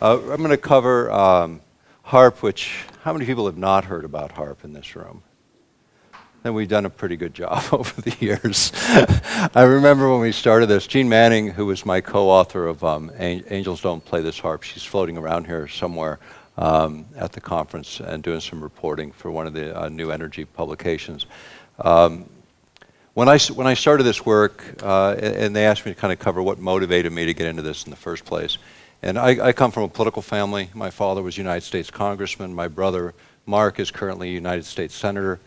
I'm going to cover HAARP, which, how many people have not heard about HAARP in this room? And we've done a pretty good job over the years. I remember when we started this, Jean Manning, who was my co-author of Angels Don't Play This HAARP, she's floating around here somewhere at the conference and doing some reporting for one of the new energy publications. When I started this work, and they asked me to kind of cover what motivated me to get into this in the first place. And I come from a political family. My father was a United States Congressman. My brother, Mark, is currently a United States Senator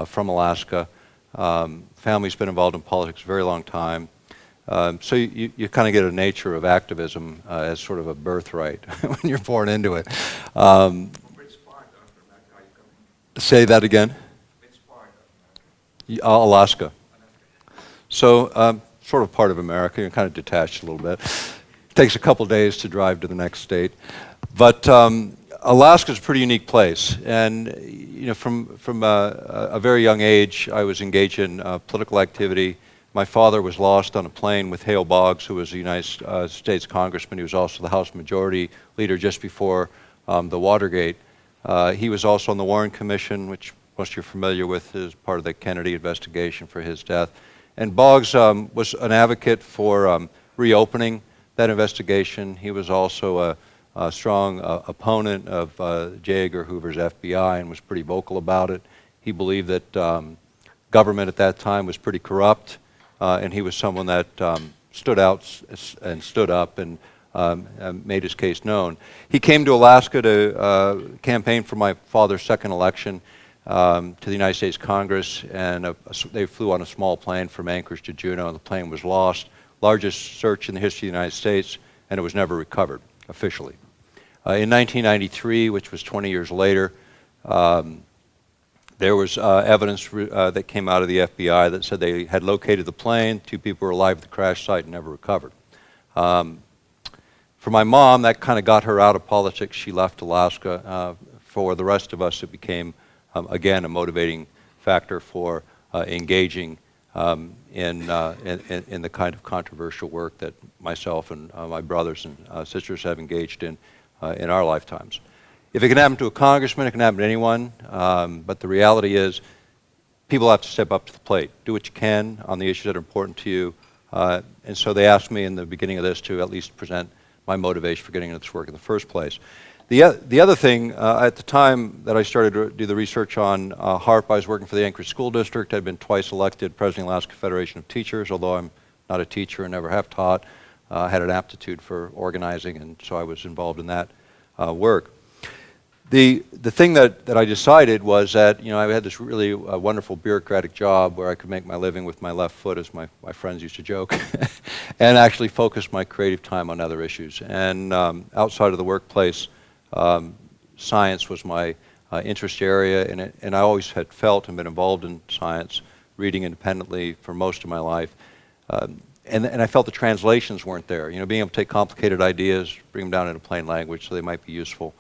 from Alaska. Family's been involved in politics a very long time. So you kind of get a nature of activism as sort of a birthright when you're born into it. Say that again? Alaska. So sort of part of America. You're kind of detached a little bit. It takes a couple days to drive to the next state. But Alaska's a pretty unique place. And you know, from a very young age, I was engaged in political activity. My father was lost on a plane with Hale Boggs, who was a United States Congressman. He was also the House Majority Leader just before the Watergate. He was also on the Warren Commission, which most of you are familiar with, as part of the Kennedy investigation for his death. And Boggs was an advocate for reopening that investigation. He was also a strong opponent of J. Edgar Hoover's FBI and was pretty vocal about it. He believed that government at that time was pretty corrupt, and he was someone that stood out and stood up and made his case known. He came to Alaska to campaign for my father's second election to the United States Congress, and they flew on a small plane from Anchorage to Juneau, and the plane was lost. Largest search in the history of the United States, and it was never recovered officially. In 1993, which was 20 years later, there was evidence that came out of the FBI that said they had located the plane, 2 people were alive at the crash site and never recovered. For my mom, that kind of got her out of politics. She left Alaska. For the rest of us, it became, again, a motivating factor for engaging in the kind of controversial work that myself and my brothers and sisters have engaged in our lifetimes. If it can happen to a congressman, it can happen to anyone, but the reality is people have to step up to the plate. Do what you can on the issues that are important to you. And so they asked me in the beginning of this to at least present my motivation for getting into this work in the first place. The other thing, at the time that I started to do the research on HAARP, I was working for the Anchorage School District. I'd been twice elected President of the Alaska Federation of Teachers, although I'm not a teacher and never have taught. I had an aptitude for organizing, and so I was involved in that work. The thing that I decided was that, you know, I had this really wonderful bureaucratic job where I could make my living with my left foot, as my friends used to joke, and actually focus my creative time on other issues. And outside of the workplace, science was my interest area, and I always had felt and been involved in science, reading independently for most of my life. And I felt the translations weren't there. You know, being able to take complicated ideas, bring them down into plain language so they might be useful.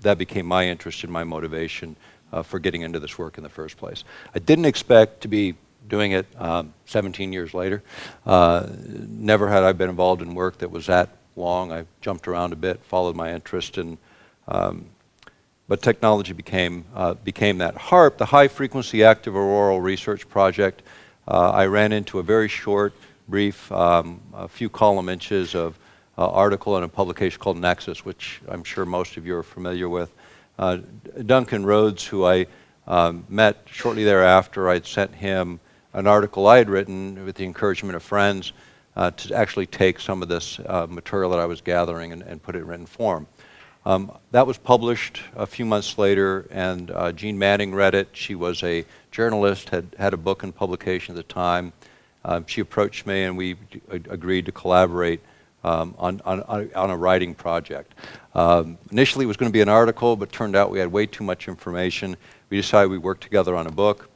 That became my interest and my motivation for getting into this work in the first place. I didn't expect to be doing it 17 years later. Never had I been involved in work that was that long. I jumped around a bit, followed my interest, and but technology became that. HAARP, the High Frequency Active Auroral Research Project, I ran into a very short, brief, a few column inches of article in a publication called Nexus, which I'm sure most of you are familiar with. Duncan Rhodes, who I met shortly thereafter, I'd sent him an article I had written with the encouragement of friends to actually take some of this material that I was gathering and put it in written form. That was published a few months later, and Jean Manning read it. She was a journalist, had a book in publication at the time. She approached me, and we agreed to collaborate on a writing project. Initially, it was going to be an article, but turned out we had way too much information. We decided we'd work together on a book,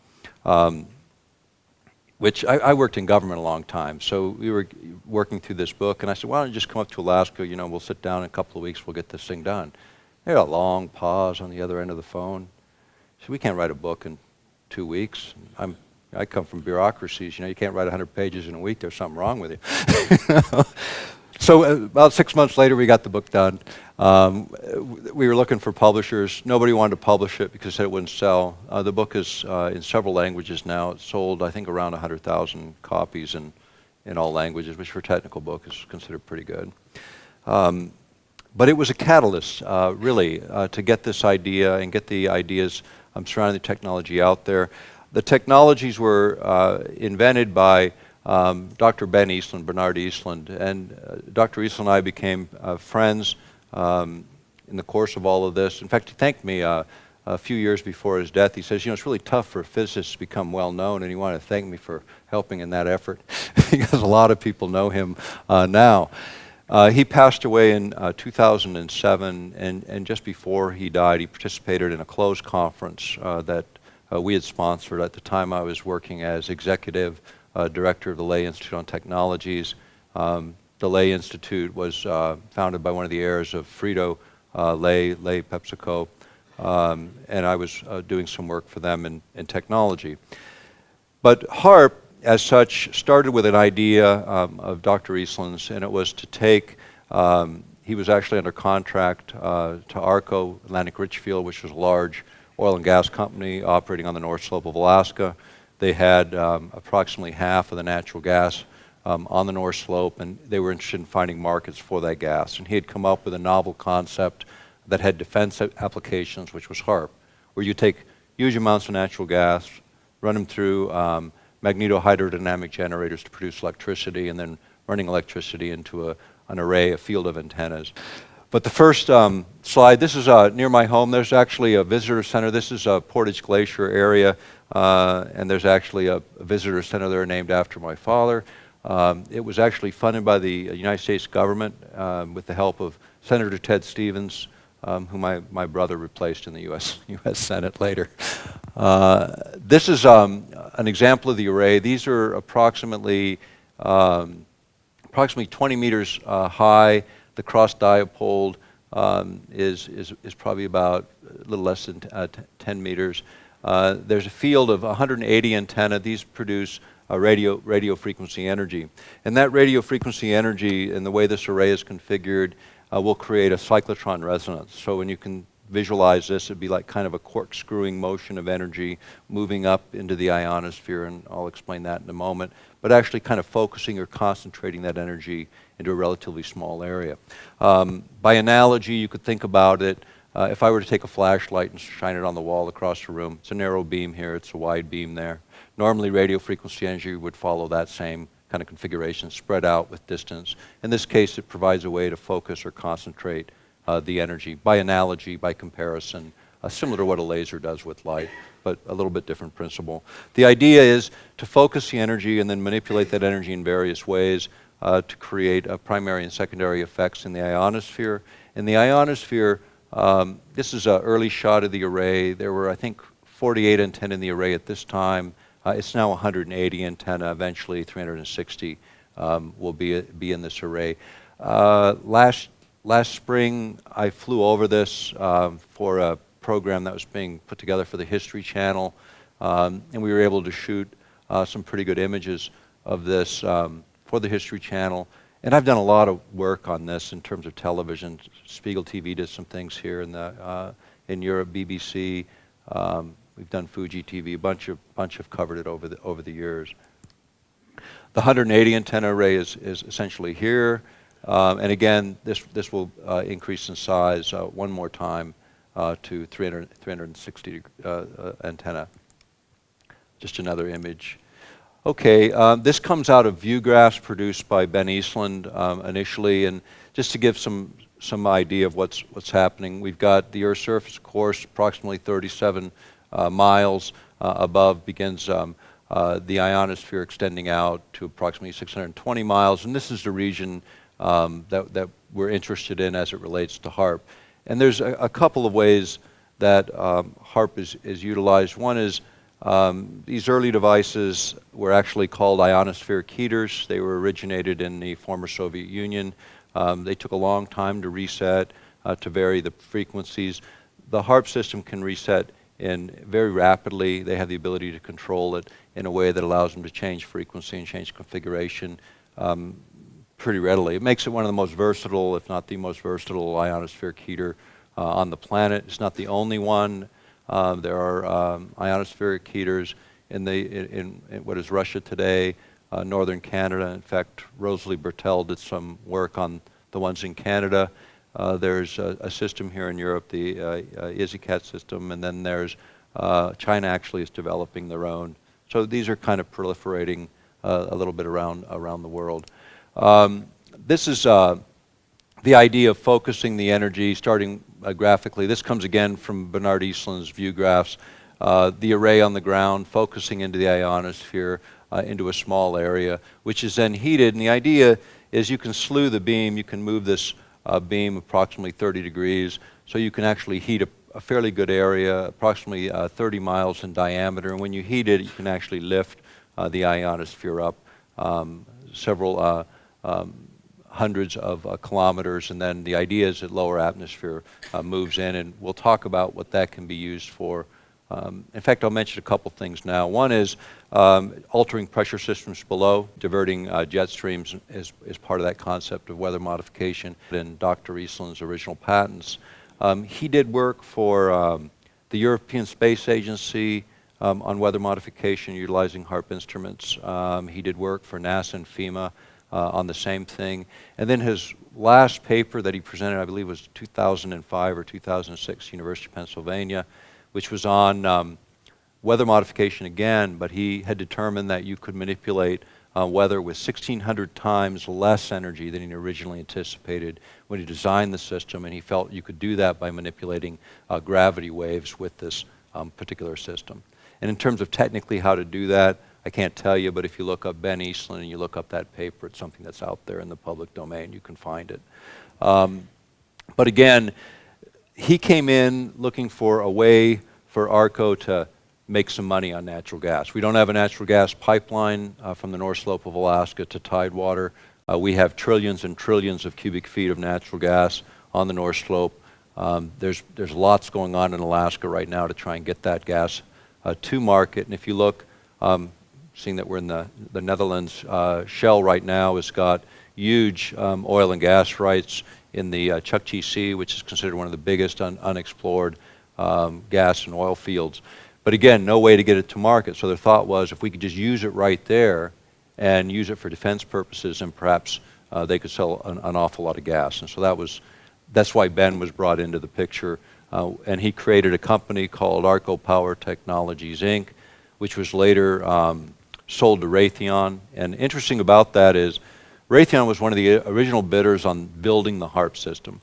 which I worked in government a long time, so we were working through this book, and I said, why don't you just come up to Alaska, you know, we'll sit down in a couple of weeks, we'll get this thing done. They had a long pause on the other end of the phone. So we can't write a book in 2 weeks. I come from bureaucracies, you know, you can't write 100 pages in a week, there's something wrong with you. So about 6 months later, we got the book done. We were looking for publishers. Nobody wanted to publish it because it wouldn't sell. The book is in several languages now. It's sold, I think, around 100,000 copies in all languages, which for a technical book is considered pretty good. But it was a catalyst, really, to get this idea and get the ideas surrounding the technology out there. The technologies were invented by Dr. Bernard Eastland, and Dr. Eastland and I became friends in the course of all of this. In fact, he thanked me a few years before his death. He says, it's really tough for physicists to become well known, and he wanted to thank me for helping in that effort because a lot of people know him now. He passed away in 2007, and just before he died, he participated in a closed conference that we had sponsored. At the time, I was working as executive director of the Lay Institute on Technologies. The Lay Institute was founded by one of the heirs of Frito Lay PepsiCo, and I was doing some work for them in technology. But HAARP, as such, started with an idea of Dr. Eastland's, and it was to take, he was actually under contract to ARCO, Atlantic Richfield, which was a large oil and gas company operating on the North Slope of Alaska. They had approximately half of the natural gas on the North Slope, and they were interested in finding markets for that gas. And he had come up with a novel concept that had defense applications, which was HAARP, where you take huge amounts of natural gas, run them through magnetohydrodynamic generators to produce electricity, and then running electricity into an array, a field of antennas. But the first slide, this is near my home. There's actually a visitor center. This is a Portage Glacier area, and there's actually a visitor center there named after my father. It was actually funded by the United States government with the help of Senator Ted Stevens, who my brother replaced in the U.S. Senate later. This is an example of the array. These are approximately 20 meters high. The cross dipole is probably about a little less than 10 meters. There's a field of 180 antenna. These produce radio frequency energy. And that radio frequency energy, and the way this array is configured, will create a cyclotron resonance. So when you can visualize this, it'd be like kind of a corkscrewing motion of energy moving up into the ionosphere, and I'll explain that in a moment, but actually kind of focusing or concentrating that energy into a relatively small area. By analogy, you could think about it, if I were to take a flashlight and shine it on the wall across the room, it's a narrow beam here, it's a wide beam there. Normally radio frequency energy would follow that same kind of configuration, spread out with distance. In this case, it provides a way to focus or concentrate the energy, by analogy, by comparison, similar to what a laser does with light, but a little bit different principle. The idea is to focus the energy and then manipulate that energy in various ways to create primary and secondary effects in the ionosphere. In the ionosphere, this is an early shot of the array. There were, I think, 48 antennae in the array at this time. It's now 180 antenna. Eventually, 360 will be in this array. Last spring, I flew over this for a program that was being put together for the History Channel, and we were able to shoot some pretty good images of this for the History Channel. And I've done a lot of work on this in terms of television. Spiegel TV did some things here in Europe, BBC. We've done Fuji TV. A bunch have covered it over the years. The 180 antenna array is essentially here. And again, this will increase in size one more time to 360 antenna. Just another image. Okay, this comes out of view graphs produced by Ben Eastland initially, and just to give some idea of what's happening, we've got the Earth's surface course approximately 37 miles above begins the ionosphere extending out to approximately 620 miles, and this is the region that we're interested in as it relates to HAARP. And there's a couple of ways that HAARP is utilized. One is these early devices were actually called ionospheric heaters. They were originated in the former Soviet Union. They took a long time to reset, to vary the frequencies. The HAARP system can reset very rapidly. They have the ability to control it in a way that allows them to change frequency and change configuration pretty readily. It makes it one of the most versatile, if not the most versatile, ionospheric heater on the planet. It's not the only one. There are ionospheric heaters in what is Russia today, northern Canada. In fact, Rosalie Bertel did some work on the ones in Canada. There's a system here in Europe, the EasyCat system, and then there's China actually is developing their own. So these are kind of proliferating a little bit around the world. This is the idea of focusing the energy, starting graphically. This comes again from Bernard Eastland's view graphs. The array on the ground, focusing into the ionosphere, into a small area, which is then heated. And the idea is you can slew the beam, you can move this beam approximately 30 degrees, so you can actually heat a fairly good area, approximately 30 miles in diameter. And when you heat it, you can actually lift the ionosphere up several hundreds of kilometers, and then the idea is that lower atmosphere moves in, and we'll talk about what that can be used for. In fact, I'll mention a couple things now. One is altering pressure systems below, diverting jet streams is part of that concept of weather modification in Dr. Eastland's original patents. He did work for the European Space Agency on weather modification utilizing HAARP instruments. He did work for NASA and FEMA on the same thing. And then his last paper that he presented, I believe was 2005 or 2006, University of Pennsylvania, which was on weather modification again, but he had determined that you could manipulate weather with 1,600 times less energy than he originally anticipated when he designed the system, and he felt you could do that by manipulating gravity waves with this particular system. And in terms of technically how to do that, I can't tell you, but if you look up Ben Eastland and you look up that paper, it's something that's out there in the public domain. You can find it. But again, he came in looking for a way for ARCO to make some money on natural gas. We don't have a natural gas pipeline from the North Slope of Alaska to Tidewater. We have trillions and trillions of cubic feet of natural gas on the North Slope. There's lots going on in Alaska right now to try and get that gas to market. And if you look, seeing that we're in the Netherlands, Shell right now has got huge oil and gas rights in the Chukchi Sea, which is considered one of the biggest unexplored gas and oil fields. But again, no way to get it to market. So their thought was if we could just use it right there and use it for defense purposes, and perhaps they could sell an awful lot of gas. And so that's why Ben was brought into the picture. And he created a company called ARCO Power Technologies, Inc., which was later sold to Raytheon. And interesting about that is Raytheon was one of the original bidders on building the HAARP system.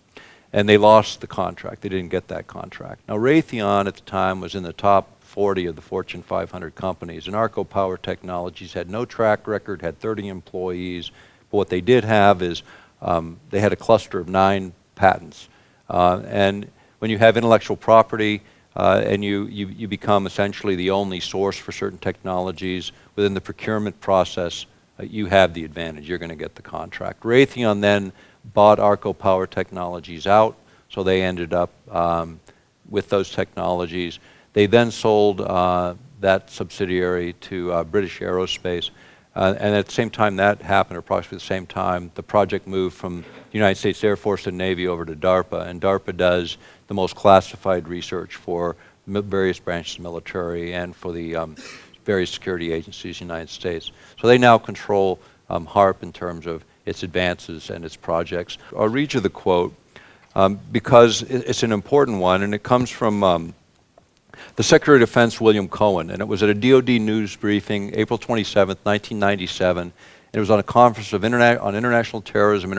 And they lost the contract. They didn't get that contract. Now, Raytheon at the time was in the top 40 of the Fortune 500 companies. And ARCO Power Technologies had no track record, had 30 employees. But what they did have is they had a cluster of 9 patents. And when you have intellectual property and you become essentially the only source for certain technologies within the procurement process, you have the advantage. You're going to get the contract. Raytheon then bought ARCO Power Technologies out, so they ended up with those technologies. They then sold that subsidiary to British Aerospace, and at the same time that happened, or approximately the same time, the project moved from the United States Air Force and Navy over to DARPA, and DARPA does the most classified research for various branches of the military and for the various security agencies in the United States. So they now control HAARP in terms of its advances and its projects. I'll read you the quote because it's an important one, and it comes from the Secretary of Defense, William Cohen, and it was at a DoD news briefing, April 27th, 1997, and it was on a conference of on international terrorism,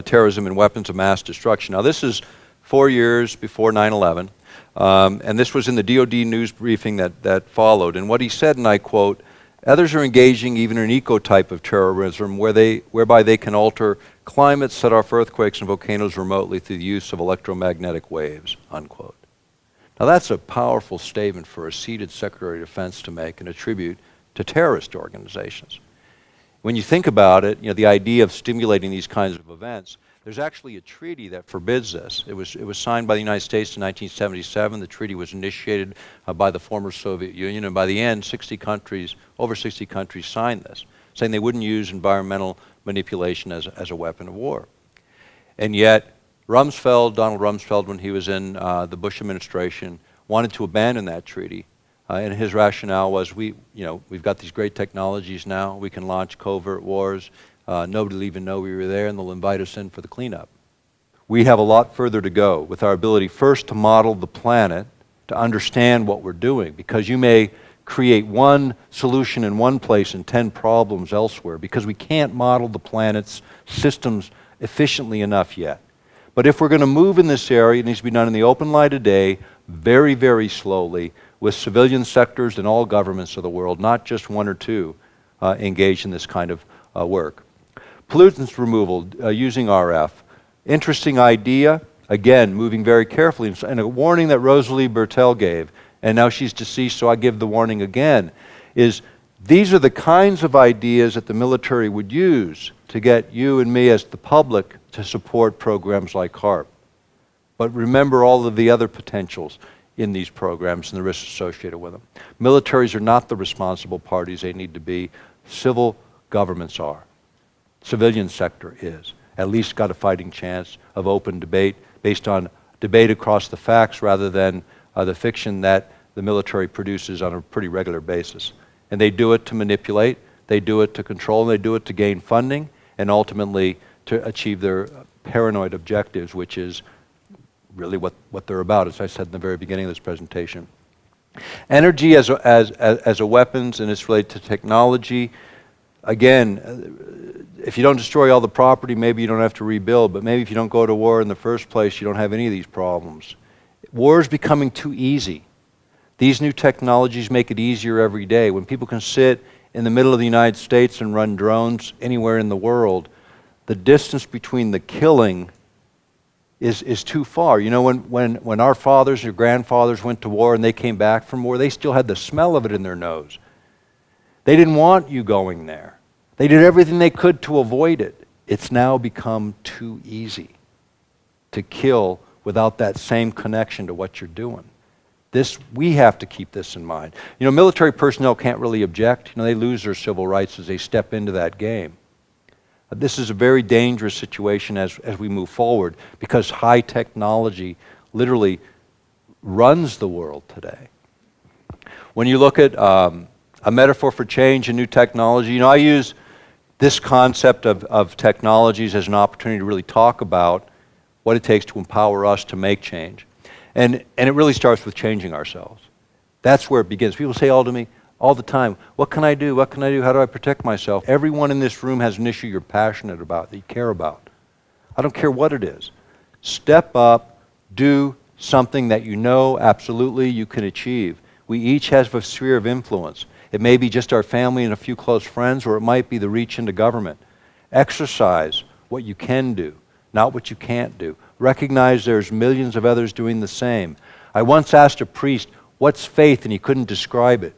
terrorism and weapons of mass destruction. Now, this is 4 years before 9/11, and this was in the DoD news briefing that followed, and what he said, and I quote, "Others are engaging even in an eco-type of terrorism whereby they can alter climates, set off earthquakes and volcanoes remotely through the use of electromagnetic waves," unquote. Now that's a powerful statement for a seated Secretary of Defense to make and attribute to terrorist organizations. When you think about it, the idea of stimulating these kinds of events, there's actually a treaty that forbids this. It was signed by the United States in 1977. The treaty was initiated by the former Soviet Union, and by the end, over 60 countries signed this. saying they wouldn't use environmental manipulation as a weapon of war. And yet, Donald Rumsfeld, when he was in the Bush administration, wanted to abandon that treaty. And his rationale was, we've got these great technologies now. We can launch covert wars. Nobody will even know we were there, and they'll invite us in for the cleanup. We have a lot further to go with our ability first to model the planet, to understand what we're doing, because you may create one solution in one place and 10 problems elsewhere, because we can't model the planet's systems efficiently enough yet. But if we're going to move in this area, it needs to be done in the open light of day, very, very slowly, with civilian sectors in all governments of the world, not just one or two, engaged in this kind of work. Pollutants removal using RF. Interesting idea, again, moving very carefully. And a warning that Rosalie Bertell gave, and now she's deceased, so I give the warning again, is these are the kinds of ideas that the military would use to get you and me as the public to support programs like HAARP. But remember all of the other potentials in these programs and the risks associated with them. Militaries are not the responsible parties they need to be. Civil governments are. Civilian sector is. At least got a fighting chance of open debate based on debate across the facts rather than the fiction that the military produces on a pretty regular basis. And they do it to manipulate, they do it to control, and they do it to gain funding, and ultimately to achieve their paranoid objectives, which is really what they're about, as I said in the very beginning of this presentation. Energy as a weapons, and it's related to technology. Again, if you don't destroy all the property, maybe you don't have to rebuild, but maybe if you don't go to war in the first place, you don't have any of these problems. War is becoming too easy. These new technologies make it easier every day. When people can sit in the middle of the United States and run drones anywhere in the world, the distance between the killing is too far. You know, when our fathers or grandfathers went to war and they came back from war, they still had the smell of it in their nose. They didn't want you going there. They did everything they could to avoid it. It's now become too easy to kill without that same connection to what you're doing. We have to keep this in mind. You know, military personnel can't really object. You know, they lose their civil rights as they step into that game. This is a very dangerous situation as we move forward, because high technology literally runs the world today. When you look at a metaphor for change and new technology, you know, I use this concept of technologies as an opportunity to really talk about what it takes to empower us to make change. And it really starts with changing ourselves. That's where it begins. People say all to me all the time, what can I do? What can I do? How do I protect myself? Everyone in this room has an issue you're passionate about, that you care about. I don't care what it is. Step up, do something that you know absolutely you can achieve. We each have a sphere of influence. It may be just our family and a few close friends, or it might be the reach into government. Exercise what you can do, not what you can't do. Recognize there's millions of others doing the same. I once asked a priest, what's faith? And he couldn't describe it.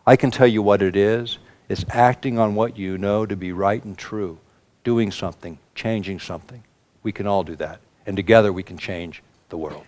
I can tell you what it is. It's acting on what you know to be right and true, doing something, changing something. We can all do that. And together we can change the world.